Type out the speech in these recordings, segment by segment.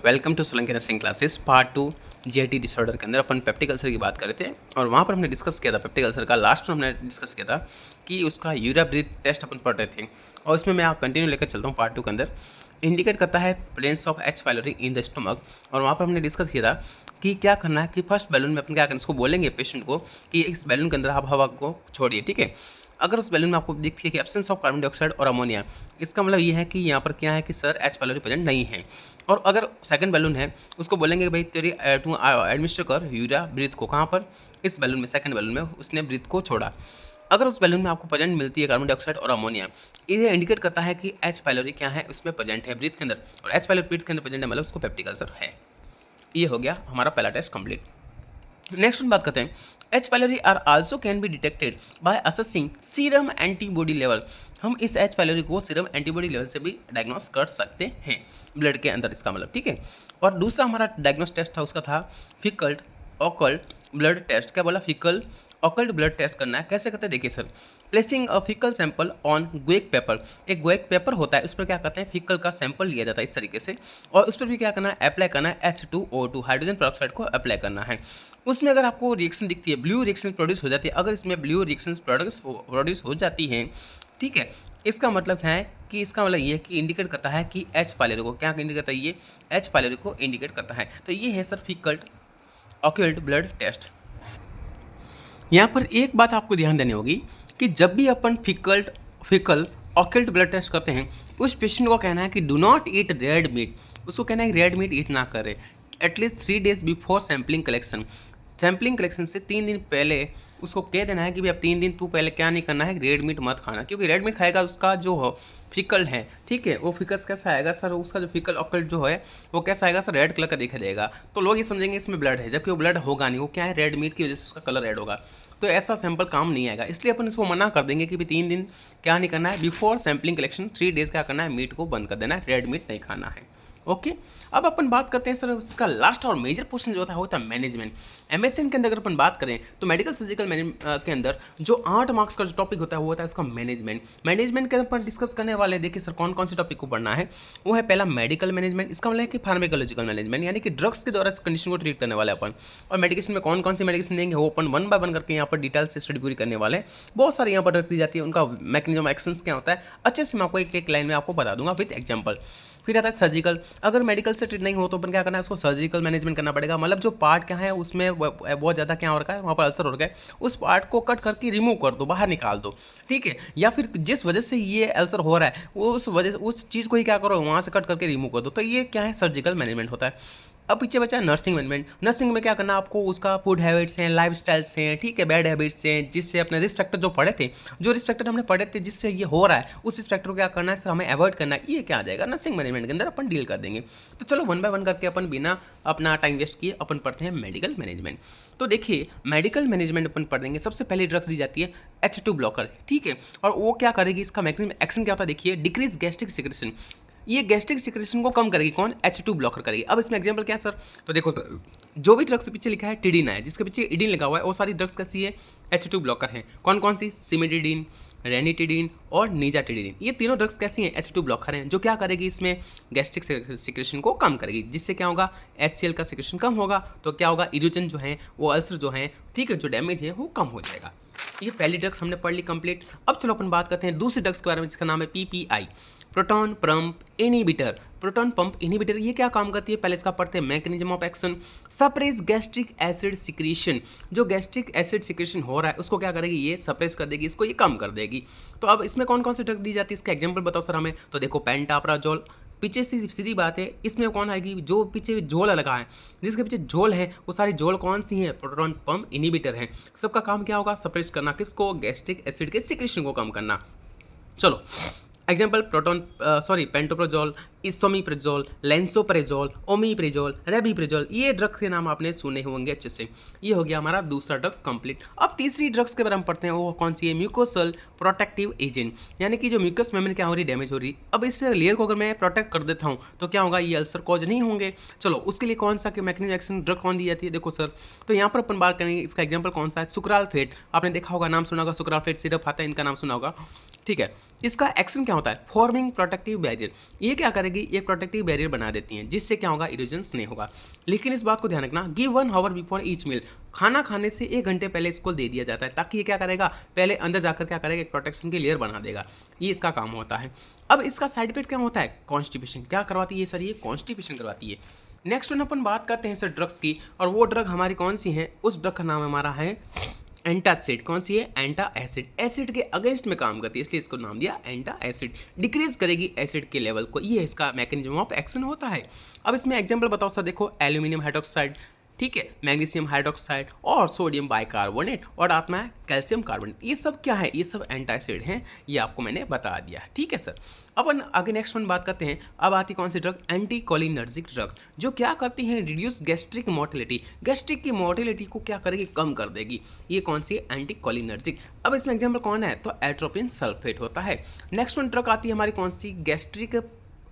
Welcome to Solanki nursing classes part 2 GIT disorder के अंदर अपन peptic ulcer की बात कर रहे थे और वहाँ पर हमने डिस्कस किया था पेप्टिक अल्सर का। लास्ट में हमने डिस्कस किया था कि उसका यूरिया ब्रीथ टेस्ट अपन पढ़ रहे थे और इसमें मैं आप कंटिन्यू लेकर चलता हूँ। पार्ट 2 के अंदर इंडिकेट करता है presence of H pylori in the stomach और वहाँ पर हमने डिस्कस किया था कि क्या करना है कि फर्स्ट बैलून में अपन क्या करना है, इसको बोलेंगे पेशेंट को कि इस बैलून के अंदर आप हवा को छोड़िए। ठीक है, अगर उस बैलून में आपको दिखती है कि एब्सेंस ऑफ कार्बन डाइऑक्साइड और अमोनिया, इसका मतलब ये है कि यहाँ पर क्या है कि सर एच पायलोरी प्रेजेंट नहीं है। और अगर सेकंड बैलून है उसको बोलेंगे भाई तेरी तू एडमिनिस्टर कर यूरिया ब्रीथ को, कहाँ पर, इस बैलून में, सेकंड बैलून में उसने ब्रीथ को छोड़ा। अगर उस बैलून में आपको प्रेजेंट मिलती है कार्बन डाइऑक्साइड और अमोनिया, ये इंडिकेट करता है कि एच पायलोरी क्या है उसमें प्रेजेंट है ब्रीथ के अंदर, और एच पायलोरी ब्रीथ के अंदर प्रेजेंट है मतलब उसको पेप्टिक अल्सर है। ये हो गया हमारा पहला टेस्ट कंप्लीट। नेक्स्ट हम बात करते हैं H pylori are also can be detected by assessing serum antibody level. हम इस एच पायलोरी को सीरम एंटीबॉडी लेवल से भी डायग्नोस कर सकते हैं ब्लड के अंदर, इसका मतलब। ठीक है, और दूसरा हमारा डायग्नोस टेस्ट था उसका था फिकल्ट ऑकल्ट ब्लड टेस्ट। क्या बोला? फिकल ऑकल्ट ब्लड टेस्ट करना है। कैसे करते हैं देखिए sir, placing a fecal sample on guaiac paper. एक गुएक पेपर होता है, उस पर क्या करते हैं, फिकल का सैंपल लिया जाता है इस तरीके से, और उस पर भी क्या करना है, अप्लाई करना है H2O2 हाइड्रोजन पेरोक्साइड को अप्लाई करना है। उसमें अगर आपको रिएक्शन दिखती है, ब्लू रिएक्शन प्रोड्यूस हो जाती है, अगर इसमें ब्लू रिएक्शन प्रोड्यूस हो जाती है, ठीक है, इसका मतलब क्या है कि इसका मतलब ये है कि इंडिकेट करता है कि एच पायलोरी को क्या इंडिकेट करता है, ये एच पायलोरी को इंडिकेट करता है। तो ये है सर फिकल्ट ऑकल्ट ब्लड टेस्ट। यहाँ पर एक बात आपको ध्यान देनी होगी कि जब भी अपन फिकल ऑकल्ट ब्लड टेस्ट करते हैं, उस पेशेंट को कहना है कि do not eat red meat. उसको कहना है कि रेड मीट ईट ना करे at least 3 days before sampling collection. Sampling collection से 3 दिन पहले उसको कह देना है कि भाई अब 3 दिन तू पहले क्या नहीं करना है, रेड मीट मत खाना, क्योंकि रेड मीट खाएगा उसका जो हो फिकल है, ठीक है, वो फिकस कैसा आएगा सर, उसका जो फिकल ऑकल्ट जो है वो कैसा आएगा सर, रेड कलर का दिखाई देगा। तो लोग ये समझेंगे इसमें ब्लड है, जबकि वो ब्लड होगा नहीं, वो क्या है, रेड मीट की वजह से उसका कलर रेड होगा। तो ऐसा सैंपल काम नहीं आएगा, इसलिए अपन इसको मना कर देंगे कि भाई 3 दिन क्या नहीं करना है, बिफोर सैम्पलिंग कलेक्शन 3 days क्या करना है, मीट को बंद कर देना है, रेड मीट नहीं खाना है। ओके, अब अपन बात करते हैं सर इसका लास्ट और मेजर पोर्शन जो होता है होता है मैनेजमेंट। एमएसएन के अंदर अगर अपन बात करें तो मेडिकल सर्जिकल के अंदर जो 8 मार्क्स का जो टॉपिक होता है वो होता है उसका मैनेजमेंट। मैनेजमेंट के अपन डिस्कस करने वाले, देखिए सर कौन कौन से टॉपिक को पढ़ना है, वो है पहला मेडिकल मैनेजमेंट, इसका मतलब है कि फार्मेकोलॉजिकल मैनेजमेंट, यानी कि ड्रग्स के द्वारा इस कंडीशन को ट्रीट करने वाले अपन, और मेडिकेशन में कौन कौन सी मेडिकेशन देंगे वो अपन 1 by 1 करके यहाँ पर डिटेल से स्टडी पूरी करने वाले हैं। बहुत सारी यहाँ पर ड्रग्स दी जाती है, उनका मैकेनिज्म एक्शंस क्या होता है अच्छे से मैं आपको एक लाइन में आपको बता दूंगा विद एग्जाम्पल। फिर आता है सर्जिकल, अगर मेडिकल से ट्रीट नहीं हो तो अपन क्या करना है, उसको सर्जिकल मैनेजमेंट करना पड़ेगा, मतलब जो पार्ट क्या है उसमें बहुत ज़्यादा क्या हो रखा है, वहाँ पर अल्सर हो रखा है, उस पार्ट को कट करके रिमूव कर दो, बाहर निकाल दो, ठीक है, या फिर जिस वजह से ये अल्सर हो रहा है वो उस वजह से उस चीज़ को ही क्या करो, वहाँ से कट करके रिमूव कर दो। तो ये क्या है, सर्जिकल मैनेजमेंट होता है। अब पीछे बचा है नर्सिंग मैनेजमेंट। नर्सिंग में क्या करना, आपको उसका फूड हैबिट्स हैं, लाइफ स्टाइल्स हैं, ठीक है, बैड हैबिट्स हैं, जिससे अपने रिस्क फैक्टर जो पढ़े थे, जो रिस्क फैक्टर हमने पढ़े थे जिससे ये हो रहा है, उस रिस्क फैक्टर को क्या करना है सर, हमें अवॉइड करना है। ये क्या आ जाएगा, नर्सिंग मैनेजमेंट के अंदर अपन डील कर देंगे। तो चलो 1 by 1 करके अपन बिना अपना टाइम वेस्ट किए अपन पढ़ते हैं मेडिकल मैनेजमेंट। तो देखिए मेडिकल मैनेजमेंट अपन पढ़ देंगे, सबसे पहले ड्रग्स दी जाती है H2 ब्लॉकर, ठीक है, और वो क्या करेगी, इसका मैकेनिज्म एक्शन क्या होता है, देखिए डिक्रीज गैस्ट्रिक सिक्रेशन, ये गैस्ट्रिक सिक्रेशन को कम करेगी, कौन, H2 ब्लॉकर करेगी। अब इसमें एग्जांपल क्या है सर, तो देखो सर जो भी ड्रग्स पीछे लिखा है टिडिन है, जिसके पीछे इडिन लिखा हुआ है, वो सारी ड्रग्स कैसी है, H2 ब्लॉकर हैं। कौन कौन सी, सिमिटिडिन, रेनिटिडिन और निजाटिडिन, ये तीनों ड्रग्स कैसी हैं, H2 ब्लॉकर हैं, जो क्या करेगी इसमें गैस्ट्रिक सिक्रेशन को कम करेगी, जिससे क्या होगा, HCl का सिक्रेशन कम होगा, तो क्या होगा, इरोजन जो है वो अल्सर जो है, ठीक है, जो डैमेज है वो कम हो जाएगा। ये पहली ड्रग्स हमने पढ़ ली कंप्लीट। अब चलो अपन बात करते हैं दूसरी ड्रग्स के बारे में, जिसका नाम है PPI, proton pump inhibitor. Proton pump inhibitor ये क्या काम करती है, पहले इसका पढ़ते हैं mechanism of action. Suppress gastric acid secretion, जो गैस्ट्रिक एसिड सिक्रेशन हो रहा है उसको क्या करेगी, ये सप्रेस कर देगी, इसको ये कम कर देगी। तो अब इसमें कौन कौन सी ड्रग दी जाती है, इसका एग्जाम्पल बताओ सर हमें। तो देखो पेंटाप्राजोल, पीछे से सीधी बात है, इसमें कौन आएगी, जो पीछे झोल लगा है, जिसके पीछे झोल है वो सारी झोल कौन सी है, प्रोटॉन पंप इनहिबिटर है। सबका काम क्या होगा, सप्रेस करना, किसको, गैस्ट्रिक एसिड के सिक्रेशन को कम करना। चलो एग्जाम्पल पेंटोप्राजोल, इसोमिप्राजोल, लेंसोप्रेजोल, ओमिप्रेजोल, रेबिप्रेजोल, ये ड्रग्स के नाम आपने सुने होंगे अच्छे से। ये हो गया हमारा दूसरा ड्रग्स कंप्लीट। अब तीसरी ड्रग्स के बारे में पढ़ते हैं, वो कौन सी है, म्यूकोसल प्रोटेक्टिव एजेंट, यानी कि जो म्यूकस मेम्ब्रेन क्या हो रही है, डैमेज हो रही। अब इस लेयर को अगर मैं प्रोटेक्ट कर देता हूँ तो क्या होगा, ये अल्सर कॉज नहीं होंगे। चलो उसके लिए कौन सा मैकेनिज्म एक्शन ड्रग कौन दी जाती है, देखो सर, तो यहाँ पर अपन बात करेंगे, इसका एग्जाम्पल कौन सा है, सुक्रालफेट, आपने देखा होगा, नाम सुना होगा, सुक्रालफेट सिरप आता है, इनका नाम सुना होगा, ठीक है। इसका एक्शन क्या होता है, फॉर्मिंग प्रोटेक्टिव बैरियर, ये क्या करेगी, करेगी, एक प्रोटेक्टिव बैरियर बना देती हैं, जिससे क्या होगा, इरोजन्स नहीं होगा। लेकिन इस बात को ध्यान रखना, give 1 hour before each meal, खाना खाने से 1 घंटे पहले इसको दे दिया जाता है, ताकि ये क्या करेगा, पहले अंदर जाकर क्या करेगा, एक प्रोटेक्शन की लेयर बना देगा। ये इसका काम होता है। अब इसका साइड इफेक्ट क्या होता है, कॉन्स्टिपेशन। क्या करवाती है सर, ये कॉन्स्टिपेशन करवाती है। नेक्स्ट वन अपन बात करते हैं सर ड्रग्स की, और वो ड्रग हमारी कौन सी है, उस ड्रग का नाम हमारा है एंटासिड। कौन सी है, एंटा एसिड। एसिड के अगेंस्ट में काम करती है, इसलिए इसको नाम दिया एंटा एसिड। डिक्रीज करेगी एसिड के लेवल को, ये इसका मैकेनिज्म ऑफ एक्शन होता है। अब इसमें एग्जांपल बताओ सर, देखो एल्यूमिनियम हाइड्रोक्साइड, ठीक है, मैग्नीशियम हाइड्रोक्साइड और सोडियम बाइकार्बोनेट, और आत्मा है कैल्शियम कार्बोनेट। ये सब क्या है, ये सब एंटासिड हैं, ये आपको मैंने बता दिया, ठीक है सर। अपन आगे नेक्स्ट वन बात करते हैं। अब आती कौन सी ड्रग, एंटीकोलिनर्जिक ड्रग्स, जो क्या करती हैं, रिड्यूस गैस्ट्रिक मोटिलिटी। गैस्ट्रिक की मोटिलिटी को क्या करेगी, कम कर देगी। ये कौन सी है, एंटीकोलिनर्जिक। अब इसमें एग्जाम्पल कौन है, तो एट्रोपिन सल्फेट होता है। नेक्स्ट वन ड्रग आती है हमारी कौन सी, गैस्ट्रिक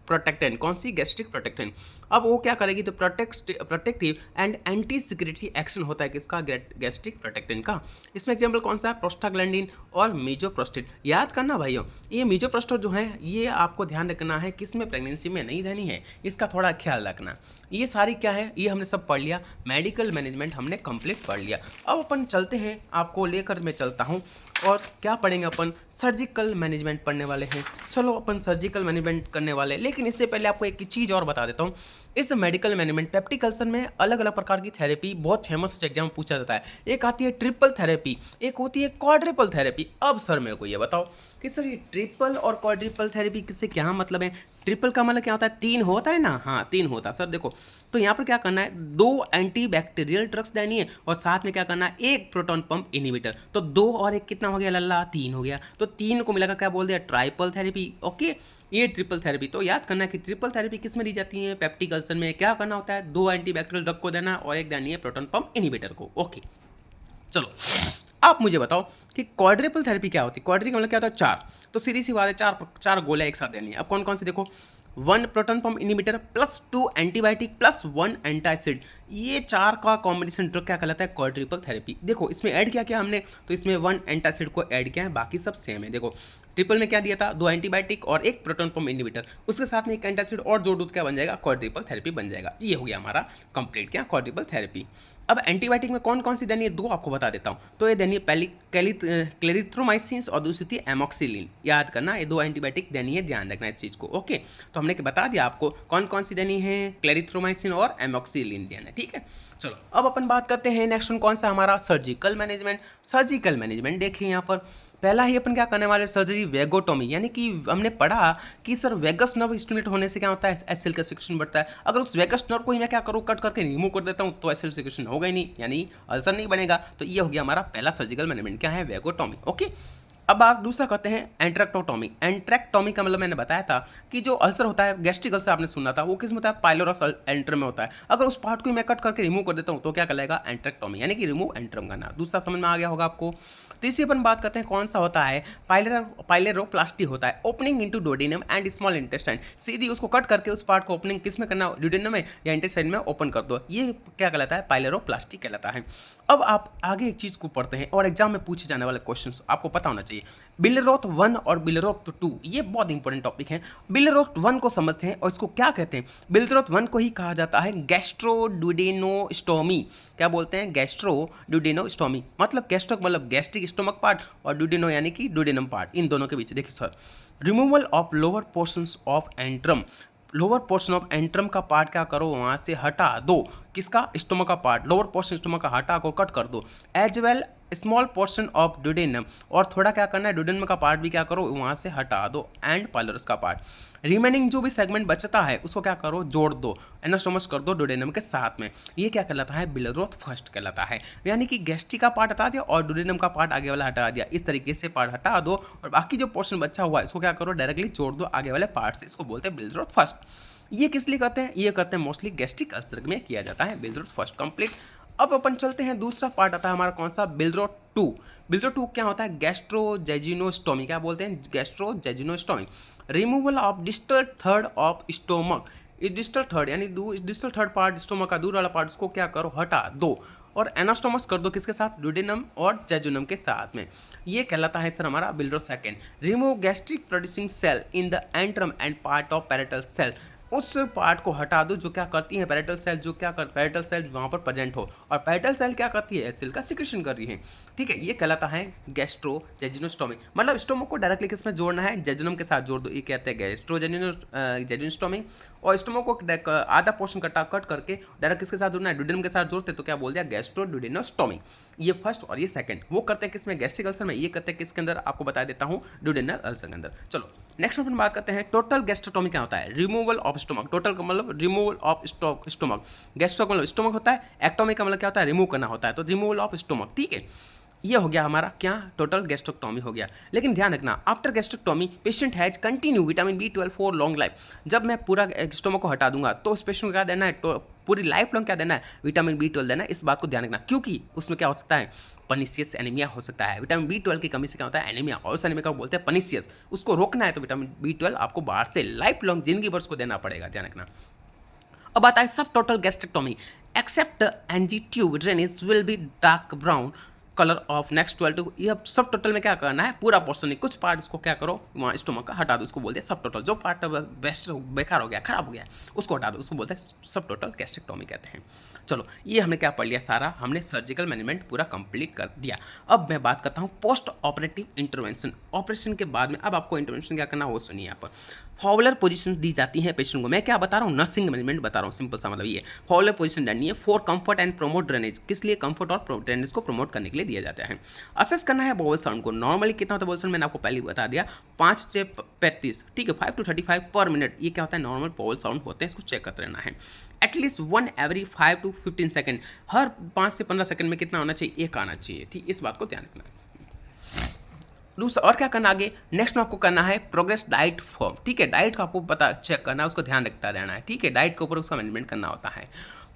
प्रोटेक्टेंट। कौन सी, गैस्ट्रिक प्रोटेक्टेंट। अब वो क्या करेगी, तो protective and anti secretory action होता है किसका, गैस्ट्रिक प्रोटेक्टेंट का। इसमें एग्जांपल कौन सा है, प्रोस्टाग्लैंडिन और मीजोप्रोस्टेट। याद करना भाइयों, ये मीजोप्रोस्टेट जो है, ये आपको ध्यान रखना है, किसमें, प्रेगनेंसी में नहीं देनी है, इसका थोड़ा ख्याल रखना। ये सारी क्या है, ये हमने सब पढ़ लिया, मेडिकल मैनेजमेंट हमने कंप्लीट पढ़ लिया। अब अपन चलते हैं, आपको लेकर मैं चलता हूँ, और क्या पढ़ेंगे अपन, सर्जिकल मैनेजमेंट पढ़ने वाले हैं। चलो अपन सर्जिकल मैनेजमेंट करने वाले हैं, लेकिन इससे पहले आपको एक चीज़ और बता देता हूँ। इस मेडिकल मैनेजमेंट पेप्टिक अल्सर में अलग अलग प्रकार की थेरेपी बहुत फेमस एग्जाम में पूछा जाता है। एक आती है ट्रिपल थेरेपी, एक होती है क्वाड्रिपल थेरेपी। अब सर मेरे को ये बताओ कि सर ये ट्रिपल और क्वाड्रिपल थेरेपी किससे क्या मतलब है। ट्रिपल का मतलब क्या होता है, 3 होता है ना, हाँ 3 होता है सर। देखो तो यहाँ पर क्या करना है, 2 एंटीबैक्टीरियल ड्रग्स देनी है, और साथ में क्या करना है, 1 प्रोटॉन पंप इनहिबिटर। तो 2 और 1 कितना हो गया लल्ला, 3 हो गया। तो 3 को मिलाकर क्या बोल दिया, ट्राइपल थेरेपी। ओके, ये ट्रिपल थेरेपी। तो याद करना है कि ट्रिपल थेरेपी किस में दी जाती है, पेप्टिक अल्सर में। क्या करना होता है, 2 एंटीबैक्टीरियल ड्रग को देना और 1 देनी है प्रोटॉन पंप इनहिबिटर को। ओके चलो, आप मुझे बताओ कि क्वाड्रिपल थेरेपी क्या होती है। क्वाड्रिपल मतलब क्या होता है, 4। तो सीधी सी बात है, 4 गोलियां एक साथ देनी है। अब कौन कौन सी, देखो 1 proton pump inhibitor plus 2 antibiotic plus 1 antacid, ये 4 का कॉम्बिनेशन ड्रग क्या कहलाता है, क्वाड्रिपल थेरेपी। देखो इसमें ऐड क्या किया हमने, तो इसमें 1 एंटासिड को ऐड किया है, बाकी सब सेम है। देखो ट्रिपल में क्या दिया था, 2 एंटीबायोटिक और 1 प्रोटॉन पंप इनहिबिटर, उसके साथ में 1 एंटासिड और जोड़ दूध क्या बन जाएगा, क्वाड्रिपल थेरेपी बन जाएगा। ये हो गया हमारा कंप्लीट क्या, क्वाड्रिपल थेरेपी। अब एंटीबायोटिक में कौन कौन सी देनी है, 2 आपको बता देता हूँ। तो ये देनी है पहली क्लेरिथ्रोमाइसिन और दूसरी थी एमोक्सिलिन। याद करना, ये 2 एंटीबायोटिक देनी है, ध्यान रखना इस चीज़ को। ओके, तो हमने बता दिया आपको कौन कौन सी देनी है, क्लेरिथ्रोमाइसिन और एमोक्सिलिन देना है, ठीक है। चलो अब अपन बात करते हैं नेक्स्ट कौन सा हमारा, सर्जिकल मैनेजमेंट। सर्जिकल मैनेजमेंट देखिए यहाँ पर पहला ही अपन क्या करने वाले, सर्जरी वेगोटोमी। यानी कि हमने पढ़ा कि सर वेगस नर्व स्टिमुलेट होने से क्या होता है, एसिल का सिक्रेशन बढ़ता है। अगर उस वेगस नर्व को ही मैं क्या करूँ, कट करके रिमूव कर देता हूँ, तो एसिल सिक्रेशन होगा ही नहीं, यानी अल्सर नहीं बनेगा। तो ये हो गया हमारा पहला सर्जिकल मैनेजमेंट, क्या है, वेगोटोमी। ओके, अब आप दूसरा करते हैं एंट्रेक्टोटोमी। एंट्रेक्टोमी का मतलब मैंने बताया था कि जो अल्सर होता है, गैस्ट्रिक अल्सर आपने सुना था, वो किस में होता है, पाइलोरस एंट्रम में होता है। अगर उस पार्ट को मैं कट करके रिमूव कर देता हूँ तो क्या कहलाएगा, एंट्रेक्टोमी, यानी कि रिमूव एंट्रम करना। दूसरा समझ में आ गया होगा आपको। तीसरी अपन बात करते हैं कौन सा होता है, पाइलेरोप्लास्टी होता है, opening into duodenum and small intestine. सीधी उसको कट करके उस पार्ट को ओपनिंग किस में करना, डोडेनम में या इंटेस्टाइन में ओपन कर दो, ये क्या कहलाता है, पाइलेरोप्लास्टी कहलाता है। अब आप आगे एक चीज को पढ़ते हैं और एग्जाम में पूछे जाने वाले क्वेश्चंस आपको पता होना चाहिए। बिलेरोथ 1 और बिलेरोथ 2, ये बहुत इंपॉर्टेंट टॉपिक है। बिलेरोथ 1 को समझते हैं और इसको क्या कहते हैं। बिलेरोथ 1 को ही कहा जाता है गैस्ट्रोड्यूडेनोस्टोमी। क्या बोलते हैं, गैस्ट्रोड्यूडेनोस्टोमी। मतलब गैस्ट्रो मतलब गैस्ट्रिक स्टोमक पार्ट, और ड्यूडेनो यानी कि ड्यूडेनम पार्ट, इन दोनों के बीच। देखिए sir, removal of lower portions of antrum. Lower portion of antrum का पार्ट क्या करो, वहाँ से हटा दो, किसका, स्टोमक का पार्ट, लोअर पोर्शन स्टोमक का हटा को कट कर दो। As well small portion of duodenum, और थोड़ा क्या करना है, ड्यूडेनम का पार्ट भी क्या करो, वहाँ से हटा दो, एंड पाइलोरस का पार्ट। रिमेनिंग जो भी सेगमेंट बचता है उसको क्या करो, जोड़ दो, एनास्टोमस कर दो ड्यूडेनम के साथ में। ये क्या कहलाता है, बिलेरोथ फर्स्ट कहलाता है। यानी कि गैस्ट्रिक का पार्ट हटा दिया और ड्यूडेनम का पार्ट आगे वाला हटा दिया, इस तरीके से पार्ट हटा दो, और बाकी जो पोर्शन बचा हुआ है इसको क्या करो, डायरेक्टली जोड़ दो आगे वाले पार्ट से। इसको बोलते हैं बिलेरोथ फर्स्ट। ये किस लिए करते हैं, ये करते हैं मोस्टली गैस्ट्रिक अल्सर में किया जाता है, बिलेरोथ फर्स्ट कंप्लीट। अब अपन चलते हैं, दूसरा पार्ट आता है हमारा कौन सा, बिलेरोथ 2। बिलेरोथ 2 क्या होता है, गैस्ट्रोजेजिनोस्टोमी। क्या बोलते हैं, gastrojejunostomy. Removal of distal third of stomach. Distal third यानी डिस्टल थर्ड पार्ट स्टोमक का दूर वाला पार्ट, उसको क्या करो, हटा दो। और एनास्टोमस कर दो किसके साथ, ड्यूडेनम और जेजुनम के साथ में। ये कहलाता है सर हमारा Billroth second. Remove gastric producing cell in the antrum and part of parietal cell, उस पार्ट को हटा दो जो क्या करती है पैरेटल सेल, जो क्या कर पैरेटल सेल वहाँ पर प्रेजेंट हो, और पैरेटल सेल क्या करती है, एसिड का सिक्रेशन कर रही है। ठीक है, ये कहलाता है गैस्ट्रोजेजुनोस्टोमी। मतलब स्टोमक को डायरेक्टली किसमें जोड़ना है, जेजुनम के साथ जोड़ दो, ये कहते हैं गैस्ट्रोजेजुनोस्टोमी। और स्टोमक को आधा पोर्शन कट करके डायरेक्ट किसके साथ जोड़ना है, ड्यूडेनम के साथ जोड़ते तो क्या बोल दिया, गैस्ट्रोड्यूडेनोस्टोमी। ये फर्स्ट और ये सेकंड। वो करते हैं किसमें, गैस्ट्रिक अल्सर में। ये करते हैं किसके अंदर, आपको बता देता हूँ, ड्यूडेनल अल्सर के अंदर। चलो नेक्स्ट अपन बात करते हैं टोटल गैस्ट्रोटोमी क्या होता है, रिमूवल ऑफ स्टोमक। टोटल का मतलब रिमूवल ऑफ स्टोमक। गैस्ट्रो का मतलब स्टोमक होता है, एक्टोमी का मतलब क्या होता है, रिमूव करना होता है, तो रिमूवल ऑफ स्टोमक। ठीक है, ये हो गया हमारा क्या, टोटल गैस्ट्रोक्टोमी हो गया। लेकिन ध्यान रखना, after gastrectomy patient has continue vitamin B12 for long life. जब मैं पूरा स्टोमक को हटा दूंगा तो उस पेशेंट को क्या देना है, तो पूरी लाइफ लॉन्ग क्या देना है, विटामिन B12 देना है। इस बात को ध्यान रखना, क्योंकि उसमें क्या हो सकता है, पर्नीशियस एनीमिया हो सकता है। विटामिन B12 की कमी से क्या होता है, एनीमिया, और उस एनीमिया को बोलते हैं पर्नीशियस। उसको रोकना है तो विटामिन B12 आपको बाहर से लाइफ लॉन्ग जिंदगी भर उसको देना पड़ेगा, ध्यान रखना। अब आता है सब total gastrectomy. Except NG tube drainage will be dark brown colour of next 12 two, ये सब टोटल में क्या करना है, पूरा पोर्शन नहीं, कुछ पार्ट इसको क्या करो, वहाँ स्टोमक का हटा दो, उसको बोलते हैं सब टोटल। जो पार्ट बेस्ट बेकार हो गया, खराब हो गया, उसको हटा दो, उसको बोलते हैं सब टोटल गैस्ट्रेक्टोमी कहते हैं। चलो ये हमने क्या पढ़ लिया सारा, हमने सर्जिकल मैनेजमेंट पूरा कंप्लीट कर दिया। अब मैं बात करता हूँ पोस्ट ऑपरेटिव इंटरवेंशन। ऑपरेशन के बाद में अब आपको इंटरवेंशन क्या करना है वो सुनिए। यहाँ पर फॉवलर पोजीशन दी जाती है पेशेंट को। मैं क्या बता रहा हूँ, नर्सिंग मैनेजमेंट बता रहा हूँ, सिंपल सा मतलब ये फॉवलर पोजीशन डालनी है for comfort and promote drainage. किस लिए, कंफर्ट और ड्रेनेज को प्रमोट करने के लिए दिया जाता है। असेस करना है बॉवल साउंड को। नॉर्मली कितना होता है बॉवल साउंड, मैंने आपको पहले ही बता दिया, 5 से 35, ठीक है, 5 to 35 पर मिनट। ये क्या होता है, नॉर्मल बॉवल साउंड होते हैं, इसको चेक करते रहना है। एटलीस्ट 1 every 5 to 15 सेकंड, हर 5 से 15 सेकंड में कितना होना चाहिए, एक आना चाहिए। ठीक, इस बात को ध्यान रखना। दूसरा और क्या करना आगे, नेक्स्ट में आपको करना है प्रोग्रेस डाइट फॉर्म। ठीक है, डाइट का आपको पता चेक करना है, उसको ध्यान रखता रहना है। ठीक है, डाइट के ऊपर उसका मैनेजमेंट करना होता है।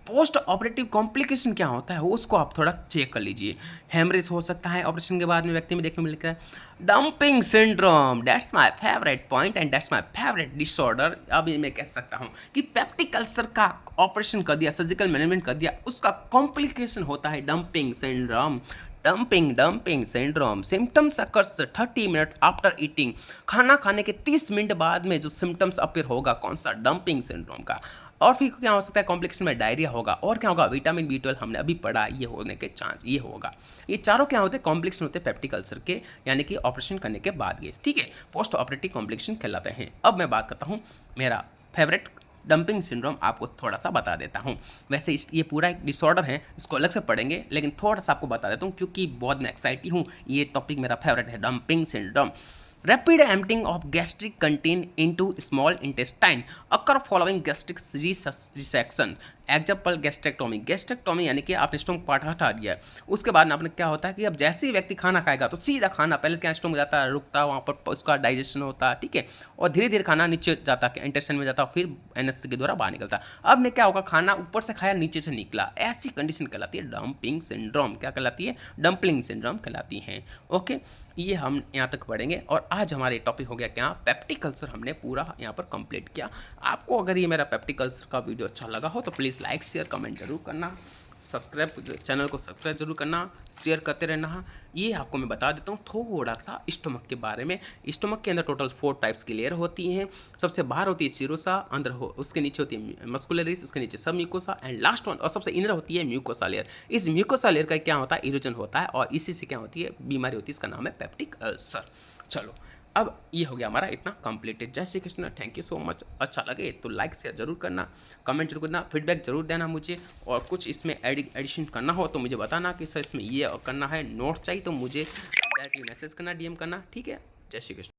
पोस्ट ऑपरेटिव कॉम्प्लिकेशन क्या होता है उसको आप थोड़ा चेक कर लीजिए। हेमरेज हो सकता है ऑपरेशन के बाद में, व्यक्ति में देखने में मिलता है dumping syndrome. That's my favourite point and that's my favourite disorder. अब ये मैं कह सकता हूँ कि पेप्टिक अल्सर का ऑपरेशन कर दिया, सर्जिकल मैनेजमेंट कर दिया, उसका कॉम्प्लिकेशन होता है dumping syndrome. Dumping syndrome symptoms occurs 30 minute after eating. खाना खाने के 30 मिनट बाद में जो सिम्टम्स अपीयर होगा, कौन सा, डंपिंग सिंड्रोम का। और फिर क्या हो सकता है, कॉम्प्लिकेशन में डायरिया होगा, और क्या होगा, विटामिन B12 हमने अभी पढ़ा, ये होने के चांस ये होगा। ये चारों क्या होते हैं, कॉम्प्लिकेशन होते हैं पेप्टिक अल्सर के, यानी कि ऑपरेशन करने के बाद ये, ठीक है, पोस्ट ऑपरेटिव कॉम्प्लिकेशन कहलाते हैं। अब मैं बात करता हूँ मेरा फेवरेट डंपिंग सिंड्रोम, आपको थोड़ा सा बता देता हूँ। वैसे ये पूरा एक डिसऑर्डर है, इसको अलग से पढ़ेंगे, लेकिन थोड़ा सा आपको बता देता हूँ क्योंकि बहुत मैं एक्साइटेड हूँ। ये टॉपिक मेरा फेवरेट है, dumping syndrome. Rapid emptying of gastric contain into small intestine occur following gastric resection. Example gastrectomy. Gastrectomy यानी कि आपने स्टोमक पार्ट हटा दिया है, उसके बाद आपने क्या होता है कि अब जैसे ही व्यक्ति खाना खाएगा तो सीधा खाना पहले क्या स्टोमक जाता है, रुकता है, वहाँ पर उसका डाइजेशन होता है, ठीक है, और धीरे धीरे खाना नीचे जाता है, इंटेस्टाइन में जाता है, फिर एनएस के द्वारा बाहर निकलता है। अब ने क्या होगा, खाना ऊपर से खाया नीचे से निकला, ऐसी कंडीशन कहलाती है डंपिंग सिंड्रोम। क्या कहलाती है, डंपलिंग सिंड्रोम कहलाती है। ओके, ये हम यहाँ तक पढ़ेंगे। और आज हमारे टॉपिक हो गया क्या, पेप्टिक अल्सर हमने पूरा यहाँ पर कंप्लीट किया। आपको अगर ये मेरा पेप्टिक अल्सर का वीडियो अच्छा लगा हो तो प्लीज़ लाइक शेयर कमेंट जरूर करना, सब्सक्राइब चैनल को सब्सक्राइब जरूर करना, शेयर करते रहना। ये आपको मैं बता देता हूँ थोड़ा सा स्टोमक के बारे में। स्टोमक के अंदर टोटल 4 टाइप्स की लेयर होती हैं। सबसे बाहर होती है सीरोसा, अंदर उसके नीचे होती है मस्कुलरिस, उसके नीचे सब म्यूकोसा, एंड लास्ट वन और सबसे इंदर होती है म्यूकोसा लेयर। इस म्यूकोसा लेयर का क्या होता है, इरोजन होता है, और इसी से क्या होती है, बीमारी होती है, इसका नाम है पेप्टिक अल्सर। चलो अब ये हो गया हमारा इतना कंप्लीटेड। जय Shri Krishna, thank you so much. अच्छा लगे तो लाइक शेयर जरूर करना, कमेंट जरूर करना, फीडबैक जरूर देना मुझे, और कुछ इसमें एडिशन करना हो तो मुझे बताना कि सर इसमें ये करना है, नोट चाहिए तो मुझे डायरेक्टली मैसेज करना, DM करना, ठीक है। जय श्री कृष्ण।